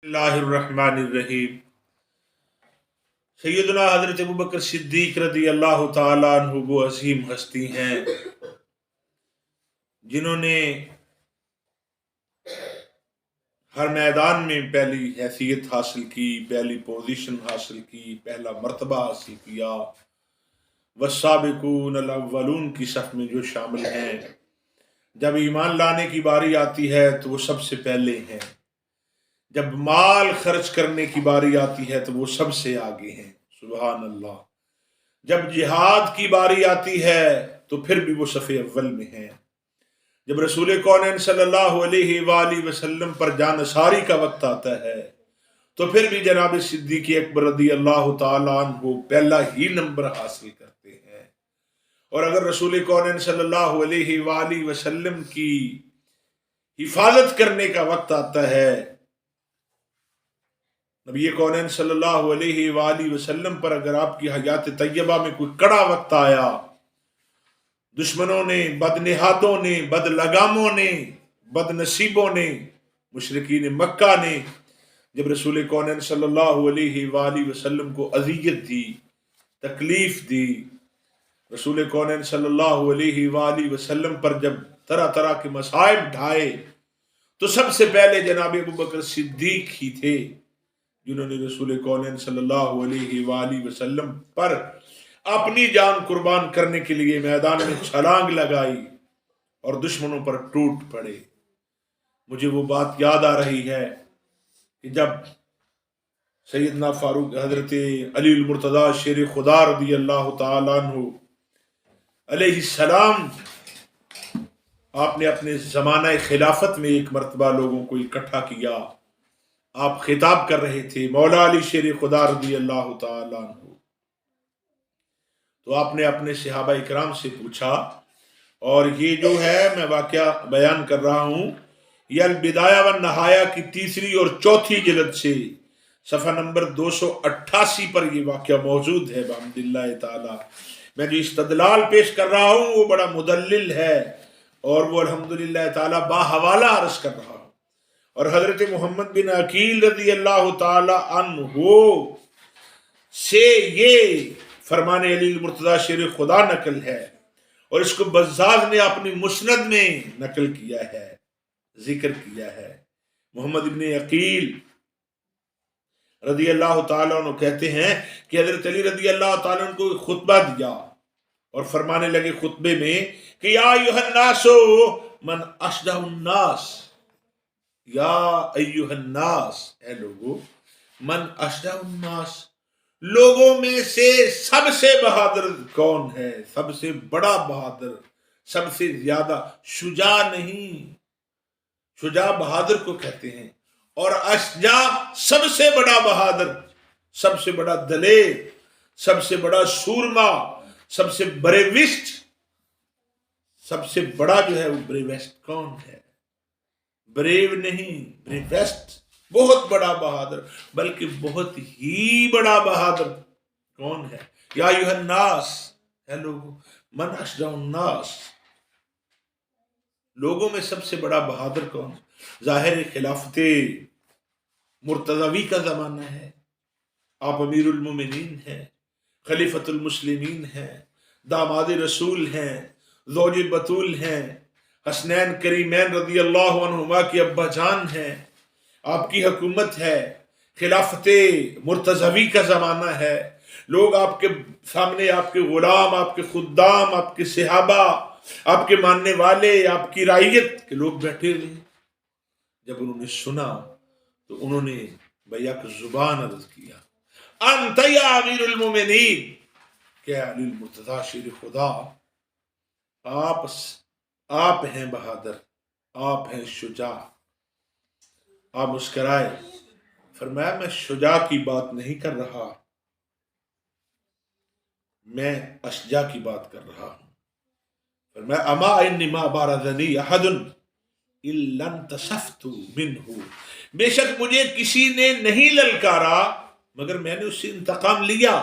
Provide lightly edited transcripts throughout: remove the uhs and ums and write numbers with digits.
اللہ الرحمن الرحیم۔ سیدنا حضرت ابوبکر صدیق رضی اللہ تعالیٰ عنہ وہ عظیم ہستی ہیں جنہوں نے ہر میدان میں پہلی حیثیت حاصل کی، پہلی پوزیشن حاصل کی، پہلا مرتبہ حاصل کیا۔ والسابقون الاولون کی صف میں جو شامل ہیں، جب ایمان لانے کی باری آتی ہے تو وہ سب سے پہلے ہیں، جب مال خرچ کرنے کی باری آتی ہے تو وہ سب سے آگے ہیں، سبحان اللہ۔ جب جہاد کی باری آتی ہے تو پھر بھی وہ صف اول میں ہیں۔ جب رسول کونین صلی اللہ علیہ وآلہ وسلم پر جانثاری کا وقت آتا ہے تو پھر بھی جناب صدیق اکبر رضی اللہ تعالیٰ عنہ پہلا ہی نمبر حاصل کرتے ہیں۔ اور اگر رسول کونین صلی اللہ علیہ وآلہ وسلم کی حفاظت کرنے کا وقت آتا ہے، نبی کونین صلی اللہ علیہ وآلہ وسلم پر اگر آپ کی حیات طیبہ میں کوئی کڑا وقت آیا، دشمنوں نے، بدنہادوں نے، بد لگاموں نے، بد نصیبوں نے، مشرکین مکہ نے جب رسول کونین صلی اللہ علیہ وآلہ وسلم کو اذیت دی، تکلیف دی، رسول کونین صلی اللہ علیہ وآلہ وسلم پر جب طرح طرح کے مصائب ڈھائے تو سب سے پہلے جناب ابوبکر صدیق ہی تھے جنہوں نے رسول کونین صلی اللہ علیہ وآلہ وسلم پر اپنی جان قربان کرنے کے لیے میدان میں چھلانگ لگائی اور دشمنوں پر ٹوٹ پڑے۔ مجھے وہ بات یاد آ رہی ہے کہ جب سیدنا فاروق حضرت علی المرتضیٰ شیر خدا رضی اللہ تعالیٰ عنہ علیہ السلام، آپ نے اپنے زمانہ خلافت میں ایک مرتبہ لوگوں کو اکٹھا کیا، آپ خطاب کر رہے تھے مولا علی شیر خدا رضی اللہ تعالیٰ عنہ، تو آپ نے اپنے صحابہ اکرام سے پوچھا، اور یہ جو ہے میں واقعہ بیان کر رہا ہوں، یہ البدایہ والنہایہ کی تیسری اور چوتھی جلد سے صفحہ نمبر 288 پر یہ واقعہ موجود ہے بحمداللہ تعالی۔ میں جو استدلال پیش کر رہا ہوں وہ بڑا مدلل ہے اور وہ الحمدللہ تعالی باحوالہ عرض کر رہا ہوں، اور حضرت محمد بن عقیل رضی اللہ تعالی عنہ سے یہ فرمان علی المرتضیٰ شیر خدا نقل ہے، اور اس کو بزاز نے اپنی مسند میں نقل کیا ہے، ذکر کیا ہے۔ محمد بن عقیل رضی اللہ تعالیٰ عنہ کہتے ہیں کہ حضرت علی رضی اللہ تعالیٰ عنہ کو خطبہ دیا اور فرمانے لگے خطبے میں کہ یا ایھا الناس من اشجع الناس، یا ایھا الناس، اے لوگو، من اشجع الناس، لوگوں میں سے سب سے بہادر کون ہے، سب سے بڑا بہادر، سب سے زیادہ شجاع نہیں، شجاع بہادر کو کہتے ہیں، اور اشجاع سب سے بڑا بہادر، سب سے بڑا دلیر، سب سے بڑا سورما، سب سے بریوسٹ، سب سے بڑا جو ہے وہ بریوسٹ کون ہے؟ بریو نہیں، بریوسٹ، بہت بڑا بہادر، بلکہ بہت ہی بڑا بہادر کون ہے؟ یا ایھا الناس، اے لوگو، من اشجع الناس، لوگوں میں سب سے بڑا بہادر کون ہے؟ ظاہر خلافت مرتضوی کا زمانہ ہے، آپ امیر المومنین ہیں، خلیفۃ المسلمین ہیں، داماد رسول ہیں، زوج بطول ہیں، حسنین کریمین رضی اللہ عنہما کی ابا جان ہیں، آپ کی حکومت ہے، خلافت مرتضوی کا زمانہ ہے، لوگ آپ کے سامنے، آپ کے غلام، آپ کے خدام، آپ کے صحابہ، آپ کے ماننے والے، آپ کی رعیت کے لوگ بیٹھے ہوئے۔ جب انہوں نے سنا تو انہوں نے بیک زبان عرض کیا، انت یا امیر المومنین، کہ علی المرتضیٰ شیر خدا، آپ ہیں بہادر، آپ ہیں شجاع۔ آپ مسکرائے، فرمایا میں شجاع کی بات نہیں کر رہا، میں اشجاع کی بات کر رہا ہوں۔ فرمایا اما انی ما بارزنی احد الا انتصفت منہ، بے شک مجھے کسی نے نہیں للکارا مگر میں نے اس سے انتقام لیا،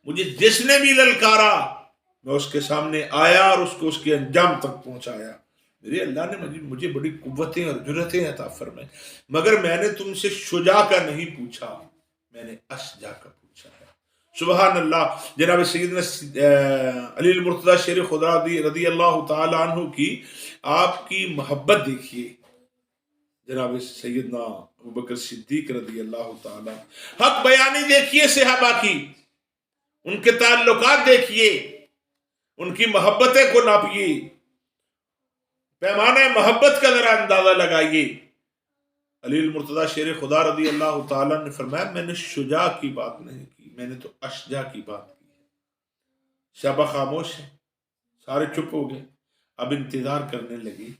مجھے جس نے بھی للکارا میں اس کے سامنے آیا اور اس کو اس کے انجام تک پہنچایا۔ میرے اللہ نے مجھے بڑی قوتیں اور جرتیں عطا فرمائیں، مگر میں نے تم سے شجاع کا نہیں پوچھا، میں نے اشجاع کا پوچھا ہے۔ سبحان اللہ۔ جناب سیدنا علی المرتضیٰ شیر خدا رضی اللہ تعالی عنہ کی آپ کی محبت دیکھیے، جناب سیدنا ابوبکر صدیق رضی اللہ تعالی، حق بیانی دیکھیے صحابہ کی، ان کے تعلقات دیکھیے، ان کی محبتیں کو ناپیے، پیمانہ محبت کا ذرا اندازہ لگائیے۔ علی المرتضیٰ شیر خدا رضی اللہ تعالیٰ نے فرمایا میں نے شجاع کی بات نہیں کی، میں نے تو اشجاع کی بات کی ہے۔ صحابہ خاموش ہیں، سارے چپ ہو گئے، اب انتظار کرنے لگے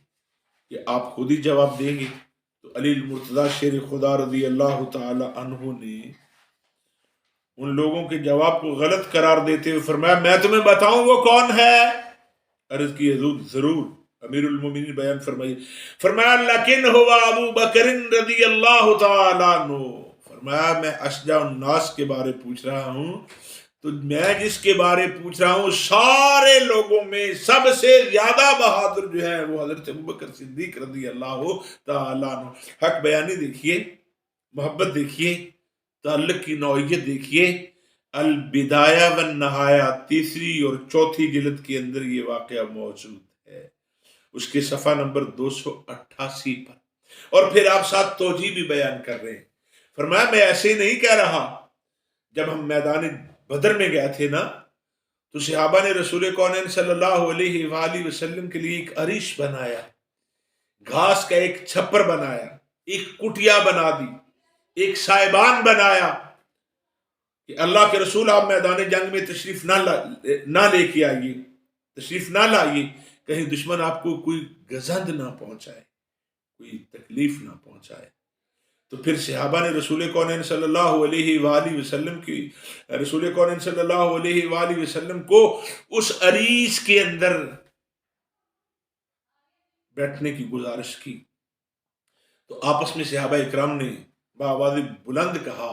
کہ آپ خود ہی جواب دیں گے۔ تو علی المرتضیٰ شیر خدا رضی اللہ تعالی عنہ نے ان لوگوں کے جواب کو غلط قرار دیتے ہوئے فرمایا میں تمہیں بتاؤں وہ کون ہے؟ عرض کی حضور ضرور۔ امیر المومنین بیان فرمایا لیکن ہوا ابو بکر رضی اللہ تعالی عنہ، فرمایا میں اشجاع الناس کے بارے پوچھ رہا ہوں، تو میں جس کے بارے پوچھ رہا ہوں سارے لوگوں میں سب سے زیادہ بہادر جو ہے وہ حضرت ابوبکر صدیق رضی اللہ تعالی عنہ۔ حق بیانی دیکھیے، محبت دیکھیے، تعلق کی نوعیت دیکھیے۔ البدایہ والنہایہ تیسری اور چوتھی جلد کے اندر یہ واقعہ موجود ہے، اس کے صفحہ نمبر 288 پر، اور پھر آپ ساتھ توجیہ بھی بیان کر رہے ہیں۔ فرمایا میں ایسے ہی نہیں کہہ رہا، جب ہم میدان بدر میں گئے تھے نا تو صحابہ نے رسول کونین صلی اللہ علیہ وآلہ وسلم کے لیے ایک عریش بنایا، گھاس کا ایک چھپر بنایا، ایک کٹیا بنا دی، ایک سائبان بنایا کہ اللہ کے رسول آپ میدان جنگ میں تشریف نہ لے کے آئیے، تشریف نہ لائیے، کہیں دشمن آپ کو کوئی گزند نہ پہنچائے، کوئی تکلیف نہ پہنچائے۔ تو پھر صحابہ نے رسول کونین صلی اللہ علیہ وآلہ وسلم کو اس عریش کے اندر بیٹھنے کی گزارش کی، تو آپس میں صحابہ اکرام نے بآواز بلند کہا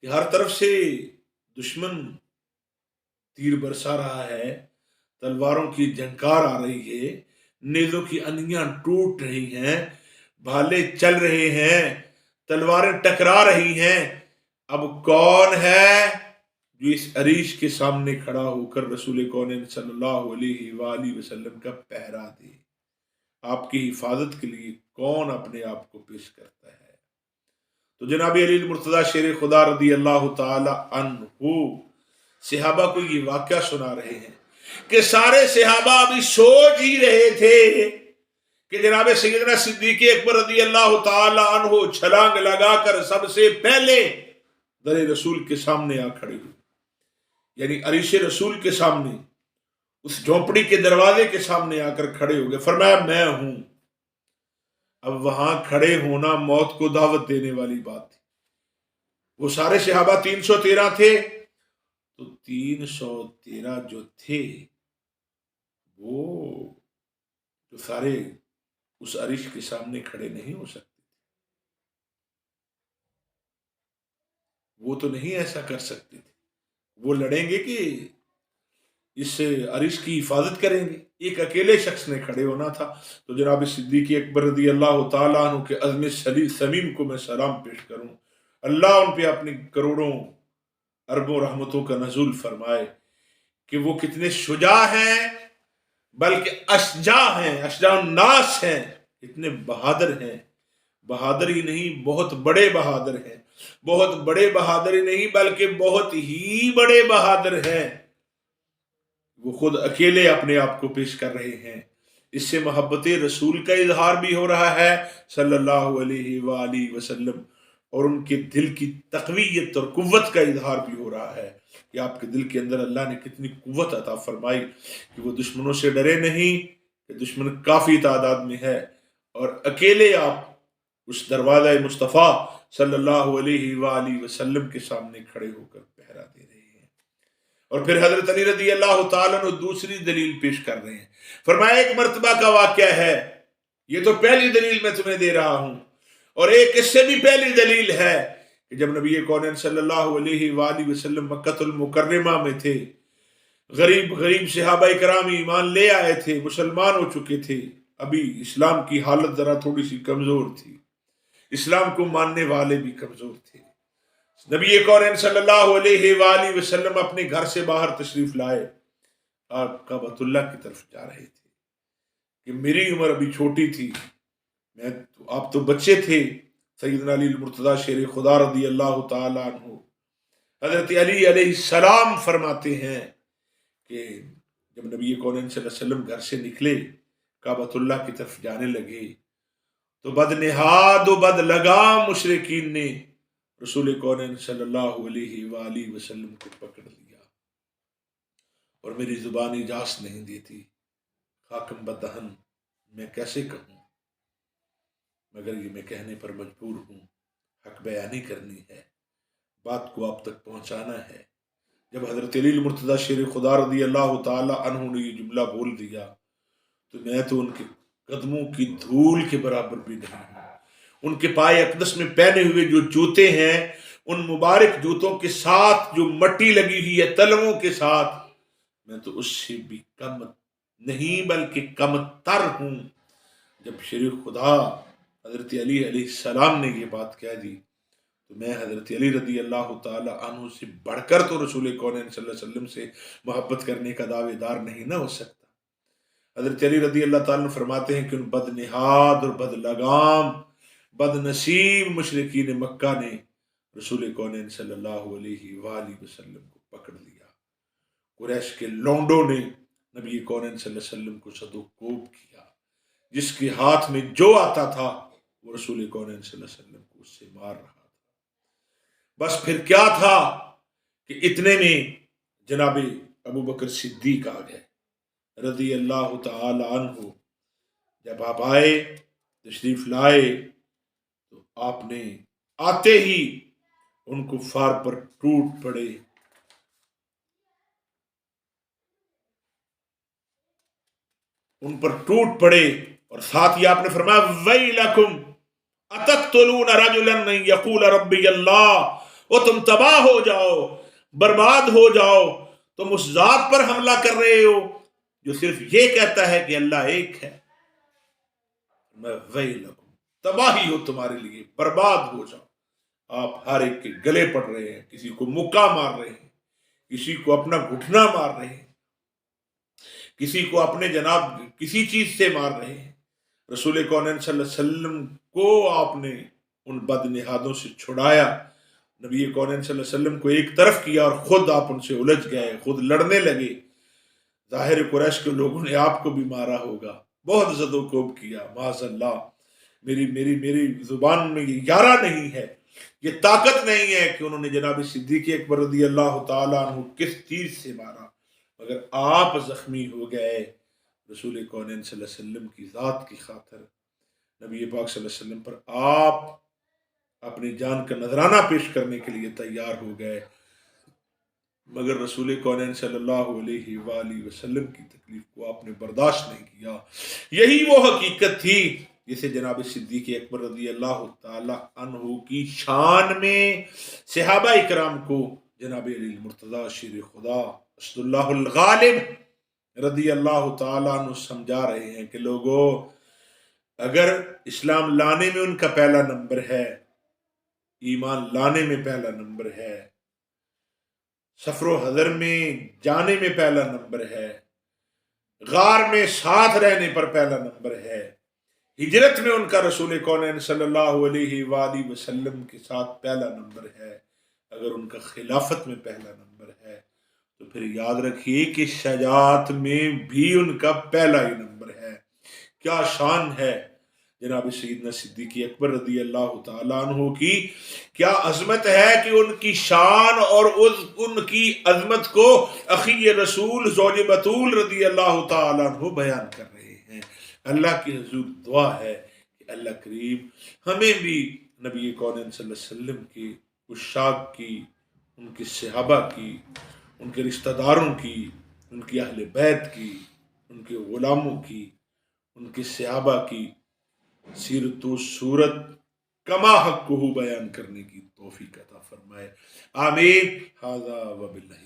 کہ ہر طرف سے دشمن تیر برسا رہا ہے، تلواروں کی جھنکار آ رہی ہے، نیزوں کی انیاں ٹوٹ رہی ہیں، بھالے چل رہے ہیں، تلواریں ٹکرا رہی ہیں، اب کون ہے جو اس عریش کے سامنے کھڑا ہو کر رسول کونین صلی اللہ علیہ وآلہ وسلم کا پہرا دے، آپ کی حفاظت کے لیے کون اپنے آپ کو پیش کرتا ہے؟ تو جناب علی المرتضیٰ شیر خدا رضی اللہ تعالی عنہ صحابہ کو یہ واقعہ سنا رہے ہیں کہ سارے صحابہ ابھی سوچ ہی رہے تھے کہ جناب سیدنا صدیق اکبر رضی اللہ تعالی عنہ چھلانگ لگا کر سب سے پہلے در رسول کے سامنے آ کھڑے ہوئے، یعنی عریش رسول کے سامنے، اس جھونپڑی کے دروازے کے سامنے آ کر کھڑے ہو گئے۔ فرمایا میں ہوں۔ اب وہاں کھڑے ہونا موت کو دعوت دینے والی بات تھی۔ وہ سارے صحابہ 313 تھے، تو 313 جو تھے وہ تو سارے اس عریش کے سامنے کھڑے نہیں ہو سکتے، وہ تو نہیں ایسا کر سکتے تھے، وہ لڑیں گے کہ اس عریش کی حفاظت کریں گے؟ ایک اکیلے شخص نے کھڑے ہونا تھا۔ تو جناب صدیق اکبر رضی اللہ تعالیٰ عنہ کے عزم سمیم کو میں سلام پیش کروں، اللہ ان پہ اپنی کروڑوں اربوں رحمتوں کا نزول فرمائے کہ وہ کتنے شجاع ہیں، بلکہ اشجاع ہیں، اشجاع الناس ہیں، اتنے بہادر ہیں، بہادر ہی نہیں بہت بڑے بہادر ہیں، بہت بڑے بہادر ہی نہیں بلکہ بہت ہی بڑے بہادر ہیں۔ وہ خود اکیلے اپنے آپ کو پیش کر رہے ہیں، اس سے محبت رسول کا اظہار بھی ہو رہا ہے صلی اللہ علیہ وآلہ وسلم، اور ان کے دل کی تقویت اور قوت کا اظہار بھی ہو رہا ہے کہ آپ کے دل کے اندر اللہ نے کتنی قوت عطا فرمائی کہ وہ دشمنوں سے ڈرے نہیں، کہ دشمن کافی تعداد میں ہے اور اکیلے آپ اس دروازہ مصطفیٰ صلی اللہ علیہ وآلہ وسلم کے سامنے کھڑے ہو کر پہرا دے رہے ہیں۔ اور پھر حضرت علی رضی اللہ تعالیٰ نے دوسری دلیل پیش کر رہے ہیں۔ فرمایا ایک مرتبہ کا واقعہ ہے، یہ تو پہلی دلیل میں تمہیں دے رہا ہوں، اور ایک اس سے بھی پہلی دلیل ہے کہ جب نبی کونین صلی اللہ علیہ وآلہ وسلم مکہ المکرمہ میں تھے، غریب صحابہ کرام ایمان لے آئے تھے، مسلمان ہو چکے تھے، ابھی اسلام کی حالت ذرا تھوڑی سی کمزور تھی، اسلام کو ماننے والے بھی کمزور تھے. نبی کریم صلی اللہ علیہ وآلہ وسلم اپنے گھر سے باہر تشریف لائے، آپ کعبۃ اللہ کی طرف جا رہے تھے کہ میری عمر ابھی چھوٹی تھی، آپ تو بچے تھے. سیدنا علی المرتضیٰ شیر خدا رضی اللہ تعالی عنہ، حضرت علی علیہ السلام فرماتے ہیں کہ جب نبی کریم صلی اللہ علیہ وسلم گھر سے نکلے، کعبۃ اللہ کی طرف جانے لگے، تو بد نہاد و بد لگام مشرکین نے رسول کریم صلی اللہ علیہ وآلہ وسلم کو پکڑ لیا، اور میری زبان اجازت نہیں دیتی، خاکم بدہن میں کیسے کہوں، مگر یہ میں کہنے پر مجبور ہوں، حق بیانی کرنی ہے، بات کو آپ تک پہنچانا ہے. جب حضرت علی المرتضیٰ شیر خدا رضی اللہ تعالی عنہ نے یہ جملہ بول دیا تو میں تو ان کے قدموں کی دھول کے برابر بھی نہیں ہوں. ان کے پائے اقدس میں پہنے ہوئے جو جوتے ہیں، ان مبارک جوتوں کے ساتھ جو مٹی لگی ہوئی ہے تلووں کے ساتھ، میں تو اس سے بھی کم نہیں بلکہ کم تر ہوں. جب شیر خدا حضرت علی علیہ السلام نے یہ بات کہہ دی تو میں حضرت علی رضی اللہ تعالی عنہ سے بڑھ کر تو رسول کریم صلی اللہ علیہ وسلم سے محبت کرنے کا دعوے دار نہیں نہ ہو سکتا. حضرت علی رضی اللہ تعالی عنہ فرماتے ہیں کہ ان بد نہاد اور بد لگام بد نصیب مشرکین مکہ نے رسول کریم صلی اللہ علیہ وآلہ وسلم کو پکڑ لیا. قریش کے لونڈوں نے نبی کریم صلی اللہ علیہ وسلم کو صد و کوب کیا، جس کے ہاتھ میں جو آتا تھا وہ رسول کریم صلی اللہ علیہ وسلم کو اس سے مار رہا تھا. بس پھر کیا تھا کہ اتنے میں جناب ابو بکر صدیق آ گئے رضی اللہ تعالی عنہ. جب آپ آئے، تشریف لائے، تو آپ نے آتے ہی ان کفار پر ٹوٹ پڑے، ان پر ٹوٹ پڑے، اور ساتھ ہی آپ نے فرمایا ویلکم اتقتلون رجلا یقول ربی اللہ، وہ تم تباہ ہو جاؤ، برباد ہو جاؤ، تم اس ذات پر حملہ کر رہے ہو جو صرف یہ کہتا ہے کہ اللہ ایک ہے. ویلکم، تباہی ہو تمہارے لیے، برباد ہو جاؤ. آپ ہر ایک کے گلے پڑ رہے ہیں، کسی کو مکہ مار رہے ہیں، کسی کو اپنا گھٹنا مار رہے ہیں، کسی کو اپنے جناب کسی چیز سے مار رہے ہیں. رسول کریم صلی اللہ علیہ وسلم کو آپ نے ان بد نہادوں سے چھڑایا، نبی کریم صلی اللہ علیہ وسلم کو ایک طرف کیا اور خود آپ ان سے الجھ گئے، خود لڑنے لگے. ظاہر قریش کے لوگوں نے آپ کو بھی مارا ہوگا، بہت زد و کوب کیا. معاذ اللہ، میری زبان میں یہ یارہ نہیں ہے، یہ طاقت نہیں ہے کہ انہوں نے جناب صدیق اکبر رضی اللہ تعالیٰ عنہ کس چیز سے مارا، مگر آپ زخمی ہو گئے رسول کونین صلی اللہ علیہ وسلم کی ذات کی خاطر. نبی پاک صلی اللہ علیہ وسلم پر آپ اپنی جان کا نذرانہ پیش کرنے کے لیے تیار ہو گئے، مگر رسول کونین صلی اللہ علیہ وآلہ وسلم کی تکلیف کو آپ نے برداشت نہیں کیا. یہی وہ حقیقت تھی جسے جناب صدیق اکبر رضی اللہ تعالی عنہ کی شان میں صحابہ اکرام کو جناب علی المرتضیٰ شیر خدا اسد اللہ الغالب رضی اللہ تعالی عنہ سمجھا رہے ہیں کہ لوگوں، اگر اسلام لانے میں ان کا پہلا نمبر ہے، ایمان لانے میں پہلا نمبر ہے، سفر و حضر میں جانے میں پہلا نمبر ہے، غار میں ساتھ رہنے پر پہلا نمبر ہے، ہجرت میں ان کا رسول کونین صلی اللہ علیہ وآلہ وسلم کے ساتھ پہلا نمبر ہے، اگر ان کا خلافت میں پہلا نمبر ہے تو پھر یاد رکھیے کہ شجاعت میں بھی ان کا پہلا ہی نمبر ہے. کیا شان ہے جناب سیدنا صدیق اکبر رضی اللہ تعالیٰ عنہ کی، کیا عظمت ہے کہ ان کی شان اور ان کی عظمت کو اخی رسول زوج بطول رضی اللہ تعالیٰ عنہ بیان کر رہے ہیں. اللہ کی حضور دعا ہے کہ اللہ کریم ہمیں بھی نبی کونین صلی اللہ علیہ وسلم کی عشاق کی، ان کے صحابہ کی، ان کے رشتہ داروں کی، ان کی اہل بیت کی، ان کے غلاموں کی، ان کے صحابہ کی سیرت و صورت کما حق کو بیان کرنے کی توفیق عطا فرمائے. آمین. ھذا وباللہ